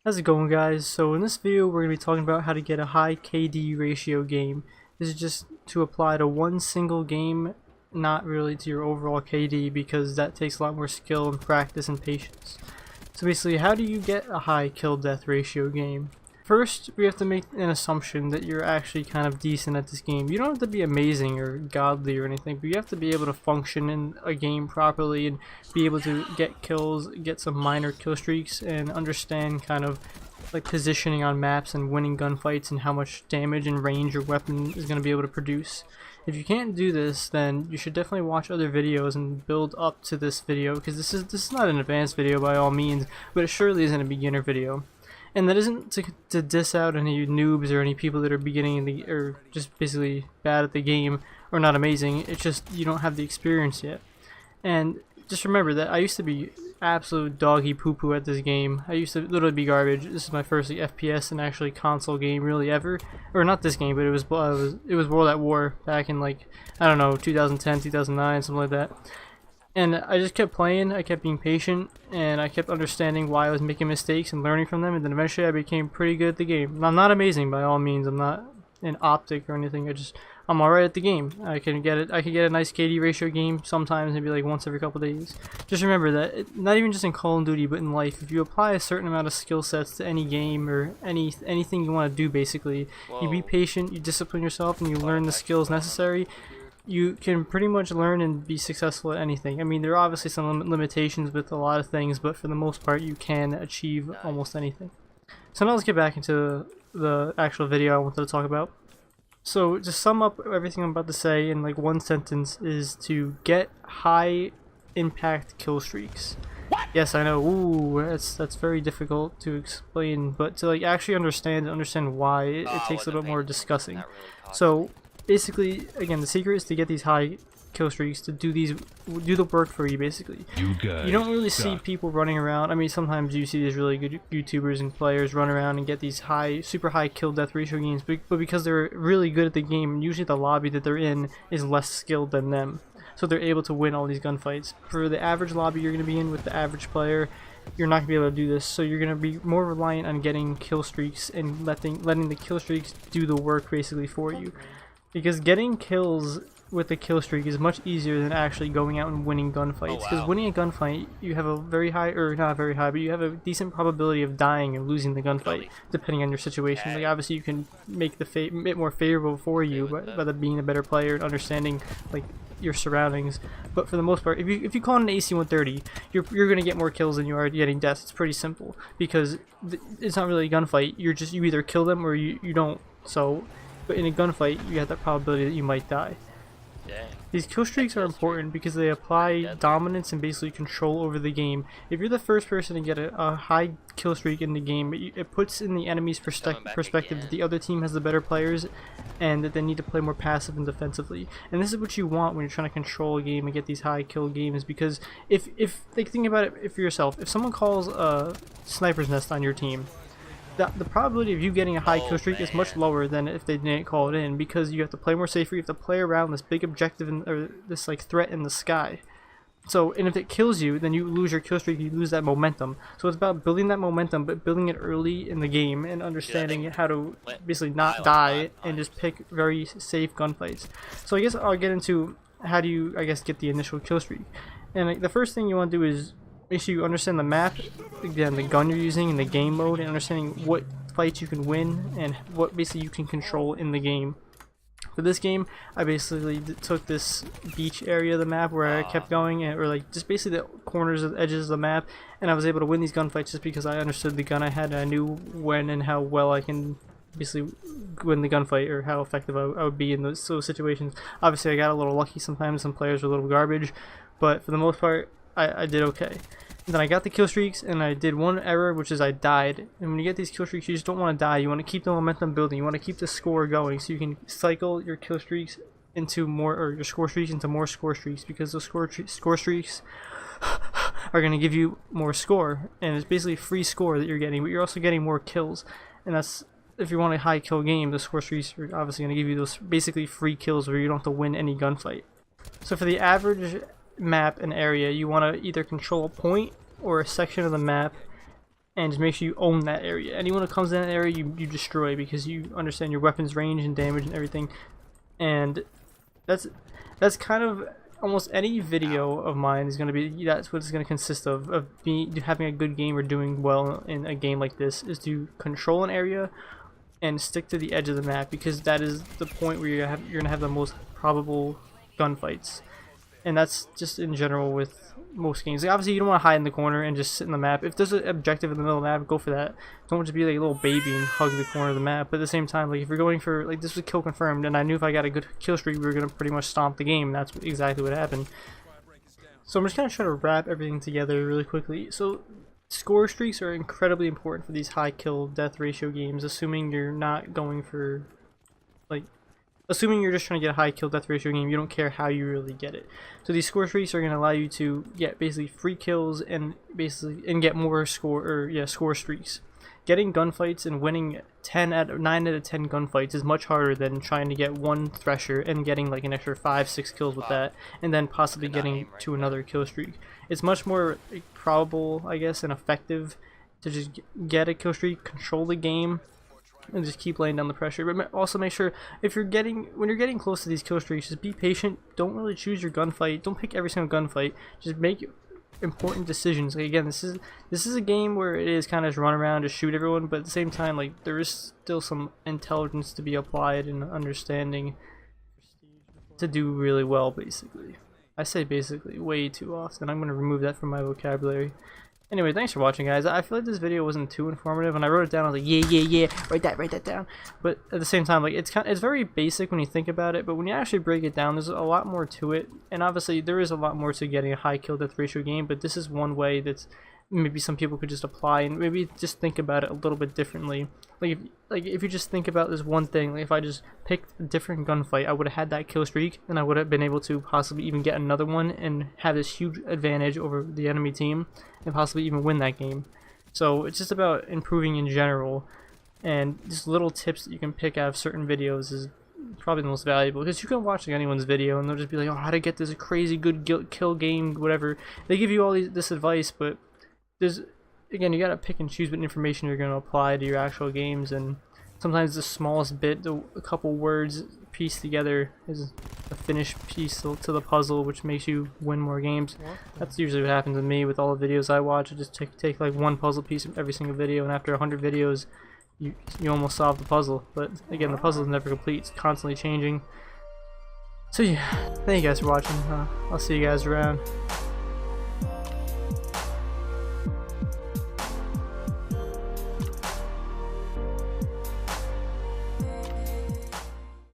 How's it going, guys? So in this video we're going to be talking about how to get a high KD ratio game. This is just to apply to one single game, not really to your overall KD, because that takes a lot more skill and practice and patience. So basically, how do you get a high kill death ratio game? First, we have to make an assumption that you're actually kind of decent at this game. You don't have to be amazing or godly or anything, but you have to be able to function in a game properly and be able to get kills, get some minor kill streaks, and understand kind of like positioning on maps and winning gunfights and how much damage and range your weapon is going to be able to produce. If you can't do this, then you should definitely watch other videos and build up to this video, because this is not an advanced video by all means, but it surely isn't a beginner video. And that isn't to diss out any noobs or any people that are beginning in the, or just basically bad at the game or not amazing. It's just you don't have the experience yet. And just remember that I used to be absolute doggy poo poo at this game. I used to literally be garbage. This is my first like, FPS and actually console game really ever, or not this game, but it was World at War back in like I don't know 2010, 2009, something like that. And I just kept playing, I kept being patient, and I kept understanding why I was making mistakes and learning from them, and then eventually I became pretty good at the game. I'm not amazing by all means, I'm not an optic or anything, I'm alright at the game. I can get a nice KD ratio game sometimes, maybe like once every couple days. Just remember that, not even just in Call of Duty, but in life, if you apply a certain amount of skill sets to any game or anything you want to do basically, you be patient, you discipline yourself, and you learn the skills necessary, you can pretty much learn and be successful at anything. I mean, there are obviously some limitations with a lot of things, but for the most part you can achieve almost anything. So now let's get back into the actual video I wanted to talk about. So to sum up everything I'm about to say in like one sentence is to get high impact kill streaks. Yes, I know, ooh, that's very difficult to explain, but to like actually understand why, it takes a little bit more discussing. So basically, again, the secret is to get these high kill streaks, to do the work for you basically. You don't really see people running around. I mean, sometimes you see these really good YouTubers and players run around and get these super high kill death ratio games, but because they're really good at the game, usually the lobby that they're in is less skilled than them. So they're able to win all these gunfights. For the average lobby you're going to be in with the average player, you're not going to be able to do this, so you're going to be more reliant on getting kill streaks and letting the kill streaks do the work basically for you. Because getting kills with a kill streak is much easier than actually going out and winning gunfights. Because winning a gunfight, you have a very high, or not very high, but you have a decent probability of dying and losing the gunfight, depending on your situation. Like obviously you can make the bit more favorable for you by being a better player and understanding like your surroundings. But for the most part, if you call it an AC-130, you're gonna get more kills than you are getting deaths. It's pretty simple because it's not really a gunfight. You either kill them or you don't. So. But in a gunfight, you have that probability that you might die. Dang. These kill streaks are important because they apply dominance and basically control over the game. If you're the first person to get a high kill streak in the game, it puts in the enemy's perspective that the other team has the better players and that they need to play more passive and defensively. And this is what you want when you're trying to control a game and get these high kill games, because if like, think about it for yourself, if someone calls a sniper's nest on your team, the probability of you getting a high kill streak is much lower than if they didn't call it in, because you have to play more safer, you have to play around this big objective or this like threat in the sky. So, and if it kills you, then you lose your kill streak, you lose that momentum. So it's about building that momentum, but building it early in the game and understanding how to basically not die and just pick very safe gunfights. So I guess I'll get into how do you, I guess, get the initial kill streak. And like, the first thing you want to do is make sure you understand the map, again, the gun you're using, and the game mode, and understanding what fights you can win and what basically you can control in the game. For this game, I basically took this beach area of the map where I kept going, or like just basically the corners of the edges of the map, and I was able to win these gunfights just because I understood the gun I had and I knew when and how well I can basically win the gunfight, or how effective I would be in those situations. Obviously I got a little lucky sometimes, some players were a little garbage, but for the most part I did okay. And then I got the kill streaks, and I did one error, which is I died. And when you get these kill streaks, you just don't want to die. You want to keep the momentum building. You want to keep the score going, so you can cycle your kill streaks into more, or your score streaks into more score streaks, because those score streaks are going to give you more score, and it's basically free score that you're getting, but you're also getting more kills. And that's, if you want a high kill game, the score streaks are obviously going to give you those basically free kills where you don't have to win any gunfight. So for the average map and area, you want to either control a point or a section of the map and just make sure you own that area. Anyone who comes in that area, you destroy, because you understand your weapon's range and damage and everything. And that's kind of almost any video of mine is going to be, that's what it's going to consist of having a good game or doing well in a game like this, is to control an area and stick to the edge of the map, because that is the point where you're going to have the most probable gunfights. And that's just in general with most games. Like, obviously you don't want to hide in the corner and just sit in the map. If there's an objective in the middle of the map, go for that. Don't just be like a little baby and hug the corner of the map. But at the same time, like if you're going for, like, this was kill confirmed, and I knew if I got a good kill streak we were going to pretty much stomp the game, and that's exactly what happened. So I'm just going to try to wrap everything together really quickly. So score streaks are incredibly important for these high kill death ratio games, assuming you're not going for, like, assuming you're just trying to get a high kill death ratio game, you don't care how you really get it. So these score streaks are going to allow you to get basically free kills and get more score streaks. Getting gunfights and winning 9 out of 10 gunfights is much harder than trying to get one thresher and getting like an extra 5-6 kills with that, and then possibly getting to another kill streak. It's much more probable, I guess, and effective to just get a kill streak, control the game, and just keep laying down the pressure. But also make sure, when you're getting close to these kill streaks, just be patient. Don't really choose your gunfight. Don't pick every single gunfight. Just make important decisions. Like, again, this is a game where it is kind of just run around to shoot everyone, but at the same time, like, there is still some intelligence to be applied and understanding to do really well. Basically, I say basically way too often. I'm going to remove that from my vocabulary. Anyway, thanks for watching, guys. I feel like this video wasn't too informative. When I wrote it down, I was like, yeah, write that down. But at the same time, like, it's very basic when you think about it, but when you actually break it down, there's a lot more to it. And obviously, there is a lot more to getting a high kill death ratio game, but this is one way that's maybe some people could just apply and maybe just think about it a little bit differently. Like if you just think about this one thing, like if I just picked a different gunfight, I would have had that kill streak, and I would have been able to possibly even get another one and have this huge advantage over the enemy team and possibly even win that game. So it's just about improving in general, and just little tips that you can pick out of certain videos is probably the most valuable, because you can watch like anyone's video and they'll just be like, oh, how to get this crazy good kill game, whatever. They give you all this advice, but again, you gotta pick and choose what information you're gonna apply to your actual games, and sometimes the smallest bit, a couple words pieced together, is a finished piece to the puzzle, which makes you win more games. That's usually what happens to me with all the videos I watch. I just take like one puzzle piece from every single video, and after 100 videos, you almost solve the puzzle. But again, the puzzle is never complete; it's constantly changing. So yeah, thank you guys for watching. I'll see you guys around.